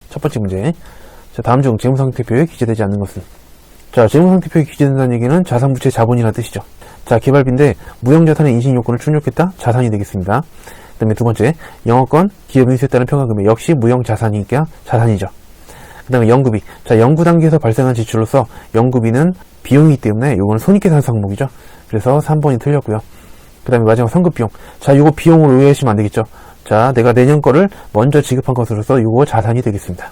첫 번째 문제. 자, 다음 중 재무상태표에 기재되지 않는 것은? 자, 재무상태표에 기재된다는 얘기는 자산부채 자본이라는 뜻이죠. 자, 개발비인데 무형자산의 인식요건을 충족했다? 자산이 되겠습니다. 그 다음에 두 번째, 영업권, 기업 인수에 따른 평가금액 역시 무형자산이니까 자산이죠. 그 다음에 연구비. 자, 연구 단계에서 발생한 지출로서 연구비는 비용이기 때문에 이거는 손익계산 항목이죠. 그래서 3번이 틀렸고요. 그 다음에 마지막 선급비용. 자, 이거 비용으로 오해하시면 안 되겠죠. 자, 내가 내년 거를 먼저 지급한 것으로서 이거 자산이 되겠습니다.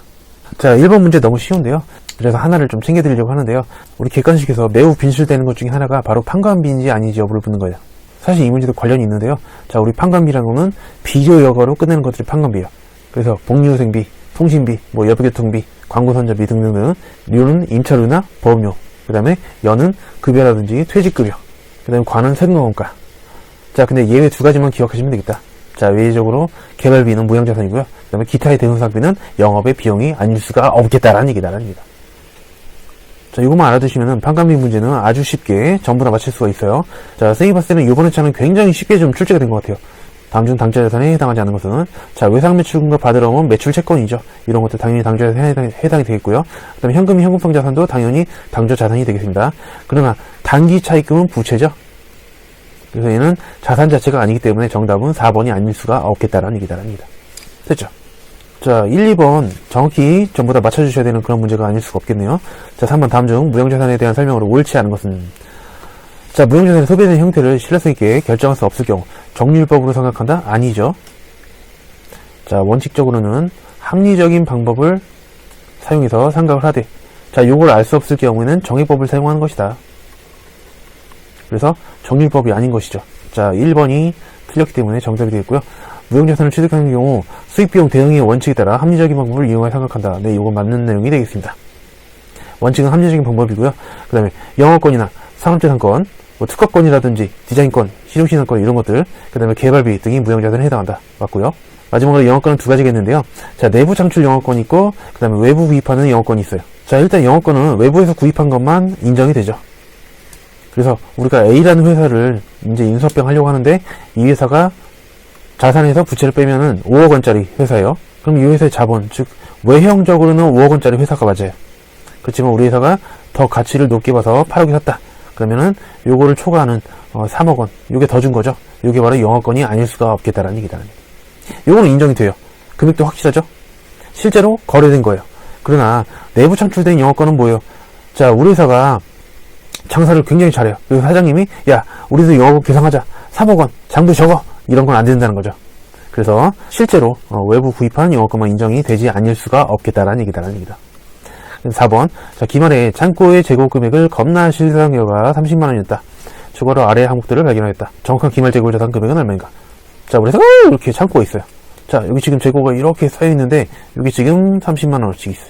자, 1번 문제 너무 쉬운데요. 그래서 하나를 좀 챙겨드리려고 하는데요. 우리 객관식에서 매우 빈실되는 것 중에 하나가 바로 판관비인지 아닌지 여부를 묻는 거예요. 사실 이 문제도 관련이 있는데요. 자, 우리 판관비라는 거는 비료여과로 끝내는 것들이 판관비예요. 그래서 복리후생비, 통신비, 여부교통비, 광고선전비 등등등. 료는 임차료나 보험료, 그 다음에 연은 급여라든지 퇴직급여, 그 다음에 관은 세금원가. 자, 근데 예외 두 가지만 기억하시면 되겠다. 자, 외적으로 개발비는 무형자산이고요. 그 다음에 기타의 대손상비는 영업의 비용이 아닐 수가 없겠다라는 얘기다. 자, 이것만 알아두시면은 판관비 문제는 아주 쉽게 전부 다 맞힐 수가 있어요. 자, 쌤이 봤을 때는 이번에 차는 굉장히 쉽게 좀 출제가 된 것 같아요. 다음 중 당좌자산에 해당하지 않는 것은? 자, 외상매출금과 받으러 오면 매출 채권이죠. 이런 것도 당연히 당좌자산에 해당이 되겠고요. 그 다음에 현금이 현금성 자산도 당연히 당좌자산이 되겠습니다. 그러나 단기 차입금은 부채죠. 그래서 얘는 자산 자체가 아니기 때문에 정답은 4번이 아닐 수가 없겠다라는 얘기다랍니다. 됐죠? 자, 1, 2번 정확히 전부 다 맞춰주셔야 되는 그런 문제가 아닐 수가 없겠네요. 자, 3번 다음 중 무형자산에 대한 설명으로 옳지 않은 것은? 자, 무형자산의 소비되는 형태를 신뢰성 있게 결정할 수 없을 경우 정률법으로 생각한다? 아니죠. 자, 원칙적으로는 합리적인 방법을 사용해서 생각을 하되, 자, 요걸 알 수 없을 경우에는 정의법을 사용하는 것이다. 그래서 정률법이 아닌 것이죠. 자, 1번이 틀렸기 때문에 정답이 되겠고요. 무형자산을 취득하는 경우 수익비용 대응의 원칙에 따라 합리적인 방법을 이용하여 생각한다. 네, 이건 맞는 내용이 되겠습니다. 원칙은 합리적인 방법이고요. 그 다음에 영업권이나 산업재산권, 특허권이라든지 디자인권, 실용시설권 이런 것들, 그 다음에 개발비 등이 무형자산에 해당한다. 맞고요. 마지막으로 영업권은 두 가지겠는데요. 자, 내부 창출 영업권이 있고, 그 다음에 외부 구입하는 영업권이 있어요. 자, 일단 영업권은 외부에서 구입한 것만 인정이 되죠. 그래서 우리가 A라는 회사를 이제 인수합병 하려고 하는데 이 회사가 자산에서 부채를 빼면은 5억 원짜리 회사예요. 그럼 이 회사의 자본, 즉 외형적으로는 5억 원짜리 회사가 맞아요. 그렇지만 우리 회사가 더 가치를 높게 봐서 8억에 샀다. 그러면은 요거를 초과하는 3억 원, 요게 더 준 거죠. 요게 바로 영업권이 아닐 수가 없겠다라는 얘기다. 요거는 인정이 돼요. 금액도 확실하죠. 실제로 거래된 거예요. 그러나 내부 창출된 영업권은 뭐예요? 자, 우리 회사가 장사를 굉장히 잘해요. 그래서 사장님이 야, 우리도 영업을 개상하자. 3억 원, 장부 적어. 이런 건 안 된다는 거죠. 그래서 실제로 외부 구입한 영업권만 인정이 되지 않을 수가 없겠다라는 얘기다. 4번. 자, 기말에 창고의 재고 금액을 겁나 실상여가 30만 원이었다. 추가로 아래 항목들을 발견하였다. 정확한 기말 재고 자산 금액은 얼마인가? 자, 우리 회사가 이렇게 창고가 있어요. 자, 여기 지금 재고가 이렇게 쌓여 있는데 여기 지금 30만 원어치 있어요.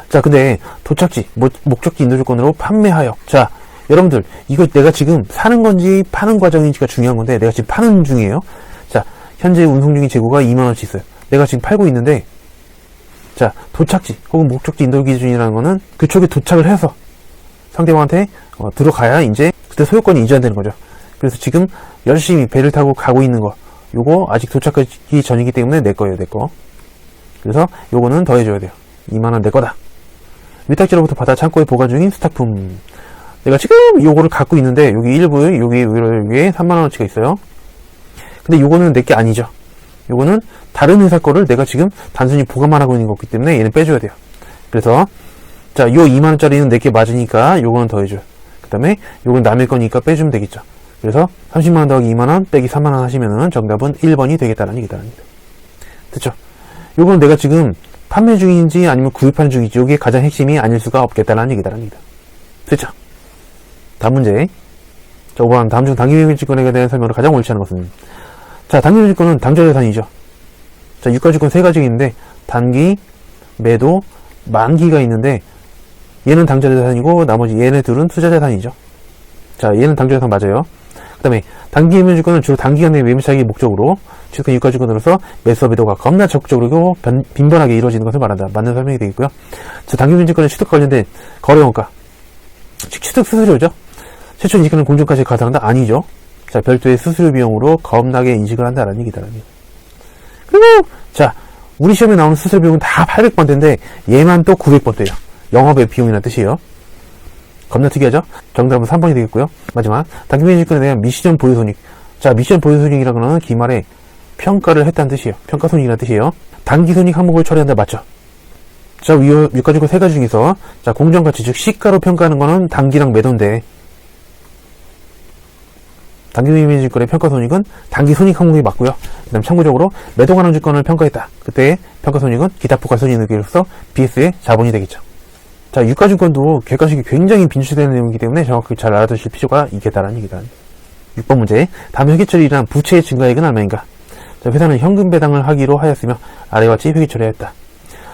자, 근데 도착지, 목적지 인도조건으로 판매하여. 자, 여러분들, 이거 내가 지금 사는 건지 파는 과정인지가 중요한 건데, 내가 지금 파는 중이에요. 자, 현재 운송 중인 재고가 2만원치 있어요. 내가 지금 팔고 있는데, 자, 도착지, 혹은 목적지 인도 기준이라는 거는 그쪽에 도착을 해서 상대방한테 들어가야 이제 그때 소유권이 이전되는 거죠. 그래서 지금 열심히 배를 타고 가고 있는 거, 요거 아직 도착하기 전이기 때문에 내 거예요, 내 거. 그래서 요거는 더해줘야 돼요. 2만원 내 거다. 위탁지로부터 받아 창고에 보관 중인 스탁품. 내가 지금 요거를 갖고 있는데 여기 일부에 여기에 3만원어치가 있어요. 근데 요거는 내게 아니죠. 요거는 다른 회사 거를 내가 지금 단순히 보관만 하고 있는 거기 때문에 얘는 빼줘야 돼요. 그래서 자, 요 2만원짜리는 내게 맞으니까 요거는 더해줘요. 그 다음에 요건 남의 거니까 빼주면 되겠죠. 그래서 30만원 더하기 2만원 빼기 3만원 하시면은 정답은 1번이 되겠다는 얘기다. 됐죠? 요건 내가 지금 판매 중인지 아니면 구입하는 중인지 요게 가장 핵심이 아닐 수가 없겠다는 얘기다. 됐죠? 다음 문제. 자, 5번. 다음 중 단기매매증권에 대한 설명으로 가장 옳지 않은 것은? 자, 단기매매증권은 당좌자산이죠. 자, 유가증권 세 가지가 있는데 단기, 매도, 만기가 있는데 얘는 당좌자산이고 나머지 얘네 둘은 투자자산이죠. 자, 얘는 당좌자산 맞아요. 그 다음에 단기매매증권은 주로 단기간 내 매매차익의 목적으로 취득한 유가증권으로서 매수와 매도가 겁나 적극적으로 빈번하게 이루어지는 것을 말한다. 맞는 설명이 되겠고요. 자, 단기매매증권의 취득과 관련된 거래원가, 즉 취득 수수료죠. 최초 인식하는 공정가치에 가산한다? 아니죠. 자, 별도의 수수료 비용으로 겁나게 인식을 한다라는 얘기다. 그리고 자, 우리 시험에 나오는 수술 비용은 다 800번대인데 얘만 또 900번대예요. 영업의 비용이라는 뜻이에요. 겁나 특이하죠? 정답은 3번이 되겠고요. 마지막 단기면직권에 대한 미시전 보유손익. 자, 미시전 보유손익이라는 거는 기말에 평가를 했다는 뜻이에요. 평가손익이라는 뜻이에요. 단기손익 항목을 처리한다. 맞죠? 자, 위가지고 세 가지 중에서 자, 공정가치 즉 시가로 평가하는 거는 단기랑 매도인데 단기면직권의 평가손익은 단기손익 항목이 맞고요. 그 다음 참고적으로 매도 가능 주권을 평가했다. 그때 평가손익은 기타 포괄손익으로서 BS의 자본이 되겠죠. 자, 유가증권도 객관식이 굉장히 빈출되는 내용이기 때문에 정확히 잘 알아두실 필요가 있겠다라는 얘기다. 6번 문제. 다음 회계처리에 일어난 부채의 증가액은 얼마인가? 자, 회사는 현금 배당을 하기로 하였으며 아래와 같이 회계처리하였다.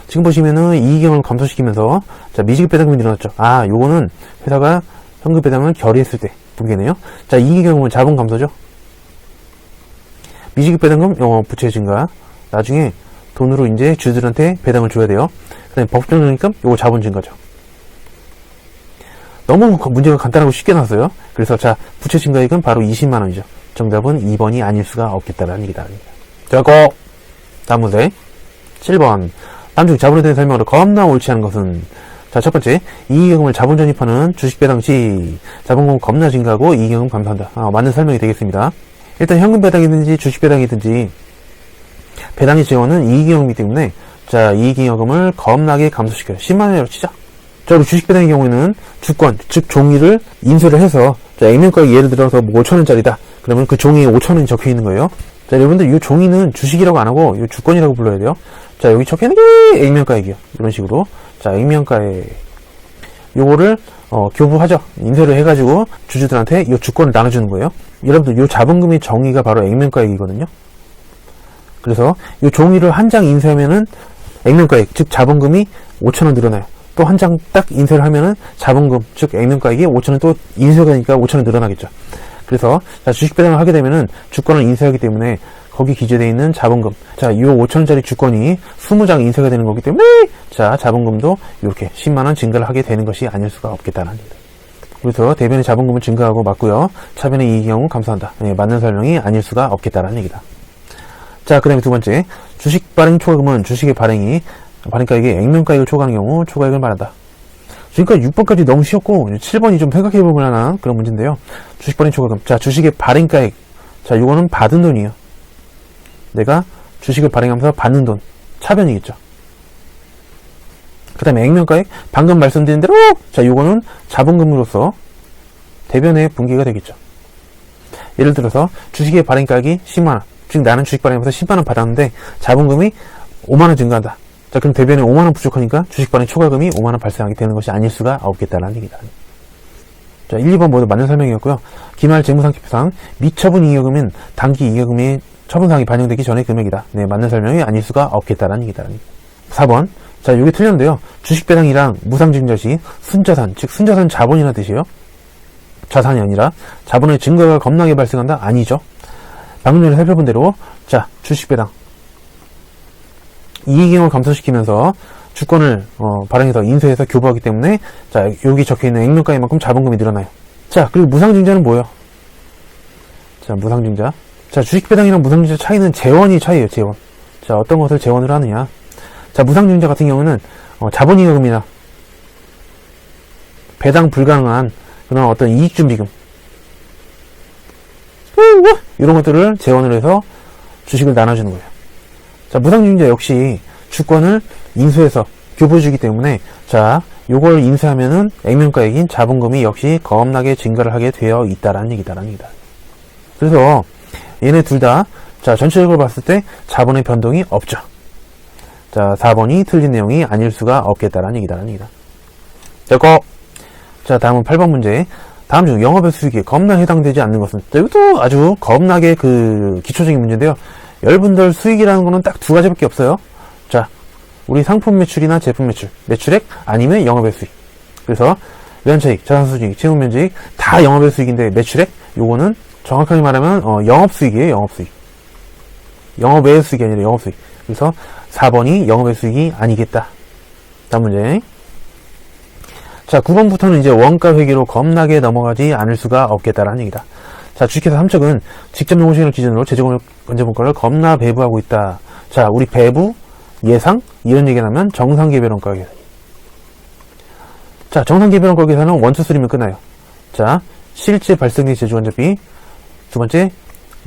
지금 보시면은 이익경을 감소시키면서 자, 미지급 배당금이 늘어났죠. 아, 요거는 회사가 현금 배당을 결의했을 때 분개네요. 자, 이익의 경우는 자본 감소죠. 미지급 배당금, 부채 증가. 나중에 돈으로 이제 주주들한테 배당을 줘야 돼요. 그 다음에 법정적립금, 요거 자본 증가죠. 너무 문제가 간단하고 쉽게 나왔어요. 그래서 자, 부채 증가액은 바로 20만원이죠. 정답은 2번이 아닐 수가 없겠다라는 얘기다. 자, 다음 문제. 7번. 다음 중 자본에 대한 설명으로 겁나 옳지 않은 것은? 자, 첫 번째. 이익금을 자본 전입하는 주식 배당 시 자본금 겁나 증가하고 이익금 감소한다. 맞는 설명이 되겠습니다. 일단 현금 배당이든지 주식 배당이든지 배당의 재원은 이익금이기 때문에 자, 이익금을 겁나게 감소시켜요. 10만원으로 치자. 자, 우리 주식 배당의 경우에는 주권, 즉 종이를 인쇄를 해서 자, 액면가액 예를 들어서 뭐 5천원짜리다. 그러면 그 종이에 5천원이 적혀 있는 거예요. 자, 여러분들 이 종이는 주식이라고 안 하고 이 주권이라고 불러야 돼요. 자, 여기 적혀 있는 게 액면가액이요. 이런 식으로. 자, 액면가액. 요거를 교부하죠. 인쇄를 해가지고 주주들한테 이 주권을 나눠주는 거예요. 여러분들 이 자본금의 정의가 바로 액면가액이거든요. 그래서 이 종이를 한 장 인쇄하면은 액면가액, 즉 자본금이 5천원 늘어나요. 또 한 장 딱 인쇄를 하면은 자본금, 즉 액면가액이 5천원 또 인쇄가 되니까 5천원 늘어나겠죠. 그래서 자, 주식 배당을 하게 되면은 주권을 인쇄하기 때문에 거기 기재되어 있는 자본금, 자, 이 5천원짜리 주권이 20장 인쇄가 되는 거기 때문에 자, 자본금도 이렇게 10만원 증가를 하게 되는 것이 아닐 수가 없겠다는 얘기다. 그래서 대변의 자본금은 증가하고 맞고요. 차변의 이익 경우 감소한다. 네, 맞는 설명이 아닐 수가 없겠다는 얘기다. 자, 그 다음에 두 번째. 주식 발행 초과금은 주식의 발행가액의 액면가액을 초과하는 경우 초과액을 말한다. 지금까지 6번까지 너무 쉬웠고 7번이 좀 생각해볼 만한 그런 문제인데요. 주식 발행 초과금. 자, 주식의 발행가액. 자, 이거는 받은 돈이에요. 내가 주식을 발행하면서 받는 돈. 차변이겠죠. 그 다음에 액면가액. 방금 말씀드린 대로 자, 이거는 자본금으로서 대변의 분기가 되겠죠. 예를 들어서 주식의 발행가액이 10만원. 즉 나는 주식 발행하면서 10만원 받았는데 자본금이 5만원 증가한다. 자, 그럼 대변에 5만원 부족하니까 주식 발행 초과금이 5만원 발생하게 되는 것이 아닐 수가 없겠다는 얘기다. 자, 1, 2번 모두 맞는 설명이었고요. 기말 재무상태표상 미처분 잉여금은 단기 잉여금의 처분사항이 반영되기 전의 금액이다. 네, 맞는 설명이 아닐 수가 없겠다는 얘기다. 4번. 자, 이게 틀렸는데요. 주식 배당이랑 무상증자 시 순자산, 즉 순자산 자본이라는 뜻이에요. 자산이 아니라 자본의 증가가 겁나게 발생한다? 아니죠. 방금 전에 살펴본 대로 자, 주식 배당 이익을 감소시키면서 주권을 발행해서 인수해서 교부하기 때문에 자, 여기 적혀있는 액면가액만큼 자본금이 늘어나요. 자, 그리고 무상증자는 뭐예요? 자, 무상증자. 자, 주식 배당이랑 무상증자 차이는 재원이 차이예요. 재원. 자, 어떤 것을 재원으로 하느냐. 자, 무상증자 같은 경우는 자본잉여금이나 배당 불가능한 그런 어떤 이익준비금 이런 것들을 재원으로 해서 주식을 나눠주는 거예요. 자, 무상증자 역시 주권을 인수해서 교부해주기 때문에 자, 요걸 인수하면은 액면가액인 자본금이 역시 겁나게 증가를 하게 되어 있다라는 얘기다라는 얘기다. 그래서 얘네 둘 다 자, 전체적으로 봤을 때 자본의 변동이 없죠. 자, 4번이 틀린 내용이 아닐 수가 없겠다라는 얘기다라는 얘기다. 됐고, 자, 다음은 8번 문제. 다음 중 영업의 수익에 겁나 해당되지 않는 것은? 자, 이것도 아주 겁나게 기초적인 문제인데요. 여러분들 수익이라는 거는 딱 두 가지밖에 없어요. 자, 우리 상품 매출이나 제품 매출, 매출액 아니면 영업의 수익. 그래서 매연차익, 자산수익, 채무면제익 다 영업의 수익인데 매출액 요거는 정확하게 말하면 영업수익이에요. 영업수익. 영업외의 수익이 아니라 영업수익. 그래서 4번이 영업의 수익이 아니겠다. 다음 문제. 자, 9번부터는 이제 원가 회계로 겁나게 넘어가지 않을 수가 없겠다라는 얘기다. 자, 주식회사 삼척은 직접 노무시간을 기준으로 재정건전분과를 겁나 배부하고 있다. 자, 우리 배부, 예상 이런 얘기가 나면 정상계별원가 계산. 자, 정상계별원가 계산은 1, 2, 3면 끝나요. 자, 실제 발생된 제주간접비, 두 번째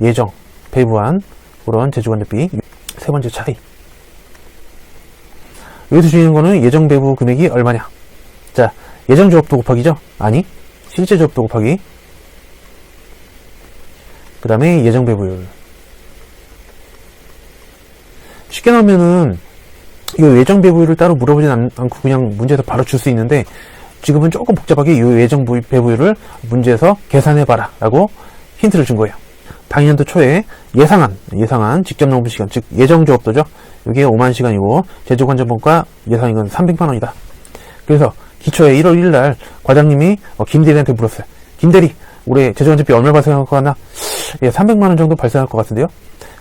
예정 배부한 그런 제주간접비, 세 번째 차이. 여기서 중요한 거는 예정 배부 금액이 얼마냐. 자, 예정 조업도 곱하기죠? 아니, 실제 조업도 곱하기. 그 다음에 예정 배부율. 쉽게 나오면은 이 예정 배부율을 따로 물어보진 않고 그냥 문제에서 바로 줄 수 있는데, 지금은 조금 복잡하게 이 예정 배부율을 문제에서 계산해봐라 라고 힌트를 준 거예요. 당년도 초에 예상한 직접 농부 시간, 즉 예정 조업도죠. 이게 5만 시간이고 제주관전본과 예상이건 300만 원이다. 그래서 기초에 1월 1일 날 과장님이 김대리한테 물었어요. 김대리, 올해 제주관전비 얼마 발생할 것 같나? 예, 300만 원 정도 발생할 것 같은데요.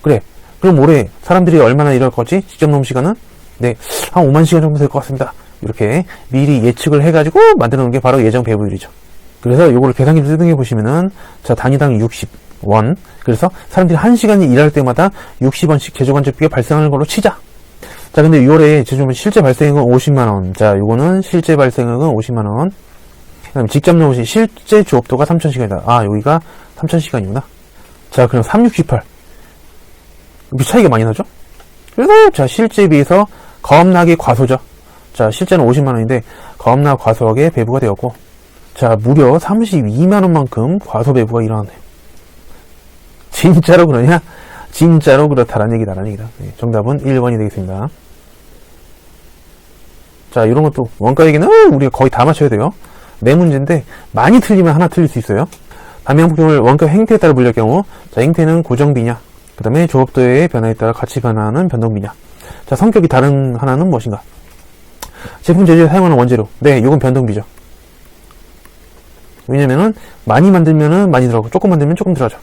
그래, 그럼 올해 사람들이 얼마나 일할 거지? 직접 농부 시간은? 네, 한 5만 시간 정도 될 것 같습니다. 이렇게 미리 예측을 해가지고 만들어 놓은 게 바로 예정 배부율이죠. 그래서 요거를 계산기를 뜯어내 보시면은, 자, 단위당 60원. 그래서 사람들이 1시간이 일할 때마다 60원씩 제주관접비가 발생하는 걸로 치자. 자, 근데 6월에 제주관접비 실제 발생액은 50만원. 자, 요거는 실제 발생액은 50만원. 그 다음에 직접 농시 실제 조업도가 3000시간이다. 아, 여기가 3000시간이구나. 자, 그럼 368. 이렇게 차이가 많이 나죠? 그래서, 자, 실제에 비해서 겁나게 과소죠. 자, 실제는 50만원인데, 겁나 과소하게 배부가 되었고, 자, 무려 32만원만큼 과소 배부가 일어났네요. 진짜로 그러냐? 진짜로 그렇다라는 얘기다. 네, 정답은 1번이 되겠습니다. 자, 이런 것도 원가 얘기는 우리가 거의 다 맞춰야 돼요. 네 문제인데 많이 틀리면 하나 틀릴 수 있어요. 반면폭격을 원가 행태에 따라 분류할 경우, 자, 행태는 고정비냐, 그 다음에 조업도의 변화에 따라 같이 변화하는 변동비냐. 자, 성격이 다른 하나는 무엇인가? 제품 제조에 사용하는 원재료. 네, 이건 변동비죠. 왜냐면은 많이 만들면은 많이 들어가고 조금 만들면 조금 들어가죠.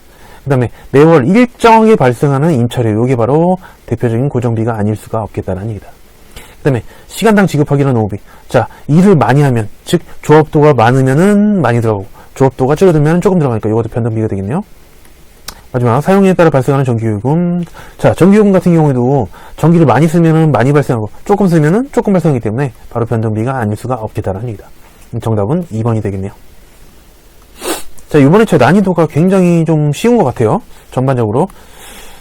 그 다음에 매월 일정하게 발생하는 임차료, 이게 바로 대표적인 고정비가 아닐 수가 없겠다는 얘기다. 그 다음에 시간당 지급하기는 노후비. 자, 일을 많이 하면, 즉 조업도가 많으면은 많이 들어가고 조업도가 줄어들면 조금 들어가니까 이것도 변동비가 되겠네요. 마지막, 사용에 따라 발생하는 전기요금. 자, 전기요금 같은 경우에도 전기를 많이 쓰면은 많이 발생하고 조금 쓰면은 조금 발생하기 때문에 바로 변동비가 아닐 수가 없겠다는 얘기다. 정답은 2번이 되겠네요. 자, 이번에 제 난이도가 굉장히 좀 쉬운 것 같아요. 전반적으로.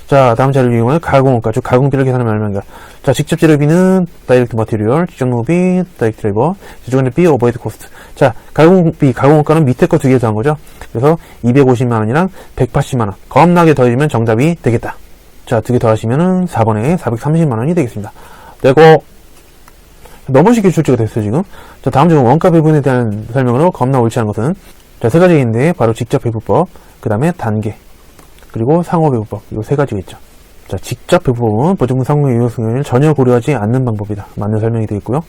자, 다음 자료를 이용해 가공원가, 즉 가공비를 계산하면 얼마인가. 자, 직접 재료비는 다이렉트 머티리얼, 직접 노비, 다이렉트 레이버, 제조관비, 오버헤드 코스트. 자, 가공비, 가공원가는 밑에 거 두 개 더한 거죠. 그래서 250만원이랑 180만원. 겁나게 더해지면 정답이 되겠다. 자, 두 개 더하시면은 4번에 430만원이 되겠습니다. 되고, 너무 쉽게 출제가 됐어요, 지금. 자, 다음 중 원가 배분에 대한 설명으로 겁나 옳지 않은 것은, 자, 세 가지인데 바로 직접 배부법, 그 다음에 단계, 그리고 상호 배부법, 이거 세 가지가 있죠. 자, 직접 배부법은 보증금 상호의 유효성을 전혀 고려하지 않는 방법이다. 맞는 설명이 되겠고요.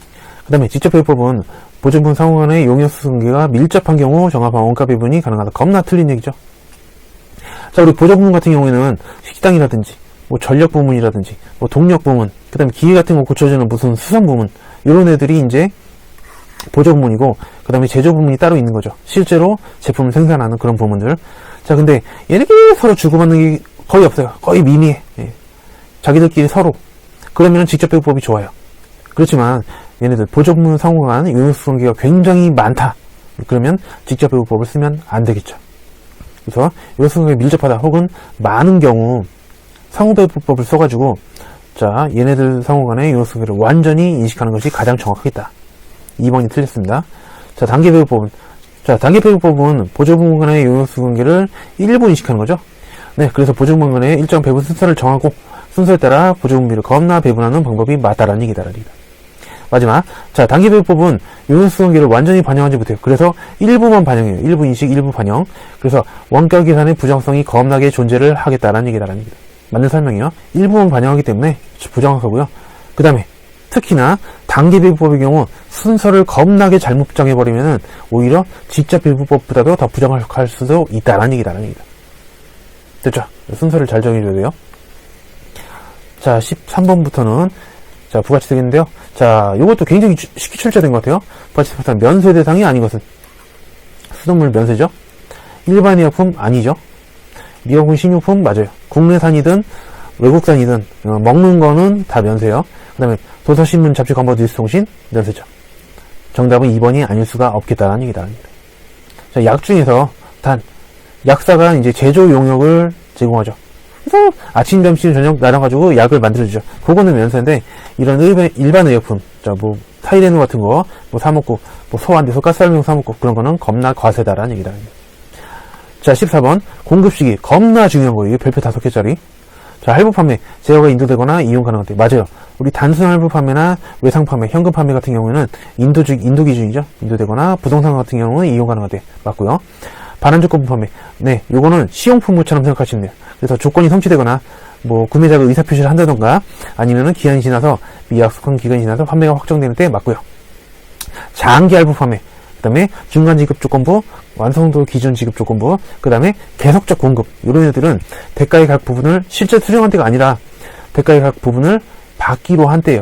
그 다음에 직접 배부법은 보증금 상호 간의 용역수승계가 밀접한 경우 정합한 원가 배분이 가능하다. 겁나 틀린 얘기죠. 자, 우리 보조부문 같은 경우에는 식당이라든지 뭐 전력 부문이라든지 뭐 동력 부문, 그 다음에 기계 같은 거 고쳐주는 무슨 수선 부문, 이런 애들이 이제 보조 부문이고, 그 다음에 제조 부문이 따로 있는 거죠. 실제로 제품을 생산하는 그런 부문들. 자, 근데 얘네들이 서로 주고받는 게 거의 없어요. 거의 미미해. 예. 자기들끼리 서로. 그러면 직접 배부법이 좋아요. 그렇지만 얘네들 보조 부문 상호 간 용역수승계가 굉장히 많다. 그러면 직접 배부법을 쓰면 안 되겠죠. 그래서 용역수승계가 밀접하다 혹은 많은 경우 상호 배부법을 써가지고, 자, 얘네들 상호 간의 용역수승계를 완전히 인식하는 것이 가장 정확하겠다. 2번이 틀렸습니다. 자, 단계 배부법은, 자, 단계 배부법은 보조부문 간의 용역수승계를 일부 인식하는 거죠. 네, 그래서 보조부문 간의 일정 배분 순서를 정하고 순서에 따라 보조분비를 겁나 배분하는 방법이 맞다라는 얘기다. 마지막, 자, 단계 배부법은 용역수승계를 완전히 반영하지 못해요. 그래서 일부만 반영해요. 일부 인식, 일부 반영. 그래서 원가 계산의 부정성이 겁나게 존재를 하겠다라는 얘기다. 맞는 설명이요. 일부만 반영하기 때문에 부정하고요. 그 다음에 특히나 단계 배부법의 경우 순서를 겁나게 잘못 정해버리면은 오히려 직접 배부법보다도 더 부정할 수도 있다라는 얘기다. 됐죠? 순서를 잘 정해줘야 돼요. 자, 13번부터는 자, 부가치 되겠는데요. 자, 요것도 굉장히 쉽게 출제된 것 같아요. 부가치 패턴 면세 대상이 아닌 것은 수돗물 면세죠. 일반 의약품 아니죠. 미용품, 식료품 맞아요. 국내산이든 외국산이든 먹는 거는 다 면세요. 다음에 도서신문, 잡지, 광고, 뉴스통신, 면세점. 정답은 2번이 아닐 수가 없겠다라는 얘기다. 자, 약 중에서 단, 약사가 이제 제조 용역을 제공하죠. 그래서 아침, 점심, 저녁 나눠가지고 약을 만들어주죠. 그거는 면세인데, 이런 일반 의약품, 자, 뭐, 타이레놀 같은 거, 뭐, 사먹고, 뭐, 소 안 돼서 가스알맹 사먹고, 그런 거는 겁나 과세다라는 얘기다. 자, 14번. 공급 시기. 겁나 중요한 거예요. 이게 별표 5개짜리. 자, 할부 판매. 제어가 인도되거나 이용 가능할 때. 맞아요. 우리 단순 할부 판매나 외상 판매, 현금 판매 같은 경우에는 인도 기준이죠. 인도되거나 부동산 같은 경우는 이용 가능할 때. 맞고요. 반환조건부 판매. 네, 요거는 시용품부처럼 생각하시면 돼요. 그래서 조건이 성취되거나, 뭐, 구매자가 의사표시를 한다던가, 아니면은 기한이 지나서, 미약속한 기간이 지나서 판매가 확정되는 때 맞고요. 장기 할부 판매. 그 다음에 중간 지급 조건부, 완성도 기준 지급 조건부, 그 다음에 계속적 공급. 이런 애들은 대가의 각 부분을 실제 수령한 때가 아니라 대가의 각 부분을 받기로 한 때예요.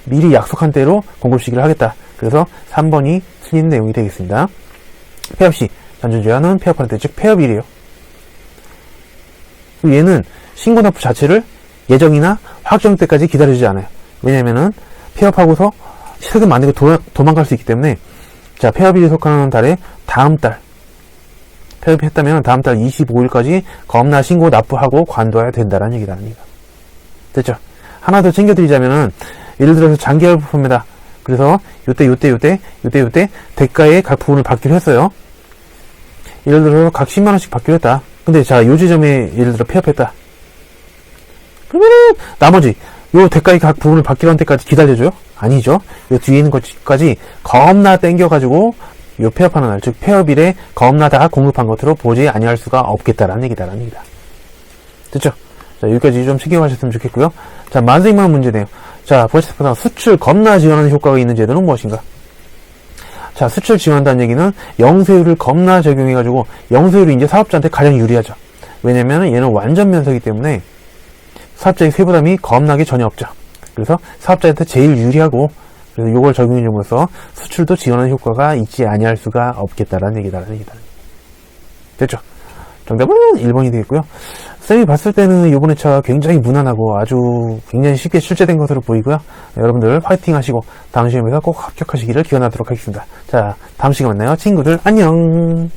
미리 약속한 때로 공급 시기를 하겠다. 그래서 3번이 틀린 내용이 되겠습니다. 폐업시. 잔존제한은 폐업하는 때, 즉 폐업일이에요. 얘는 신고납부 자체를 예정이나 확정 때까지 기다려주지 않아요. 왜냐면은 폐업하고서 세금 안 내고 도망갈 수 있기 때문에, 자, 폐업일이 속하는 달에 다음 달, 폐업했다면 다음 달 25일까지 겁나 신고 납부하고 관둬야 된다는 얘기다. 됐죠? 하나 더 챙겨드리자면은, 예를 들어서 장기할부 판매다. 그래서 요때 대가의 각 부분을 받기로 했어요. 예를 들어서 각 10만원씩 받기로 했다. 근데 자, 요 지점에 예를 들어 폐업했다. 그러면은 나머지 요 대가의 각 부분을 받기로 한 때까지 기다려줘요? 아니죠. 요 뒤에 있는 것까지 겁나 땡겨가지고 요 폐업하는 날, 즉 폐업일에 겁나 다 공급한 것으로 보지 아니할 수가 없겠다라는 얘기다. 됐죠? 자, 여기까지 좀 챙겨가셨으면 좋겠고요. 자, 만생만 문제네요. 자, 보시다시피 수출 겁나 지원하는 효과가 있는 제도는 무엇인가? 자, 수출 지원한다는 얘기는 영세율을 겁나 적용해가지고 영세율이 이제 사업자한테 가장 유리하죠. 왜냐면 얘는 완전 면세이기 때문에 사업자의 세부담이 겁나게 전혀 없죠. 그래서 사업자한테 제일 유리하고, 그래서 요걸 적용해줌으로써 수출도 지원하는 효과가 있지 아니할 수가 없겠다라는 얘기다. 됐죠? 정답은 1번이 되겠고요. 쌤이 봤을 때는 이번 회차 굉장히 무난하고 아주 굉장히 쉽게 출제된 것으로 보이고요. 여러분들 화이팅 하시고 다음 시험에서 꼭 합격하시기를 기원하도록 하겠습니다. 자, 다음 시간에 만나요. 친구들 안녕.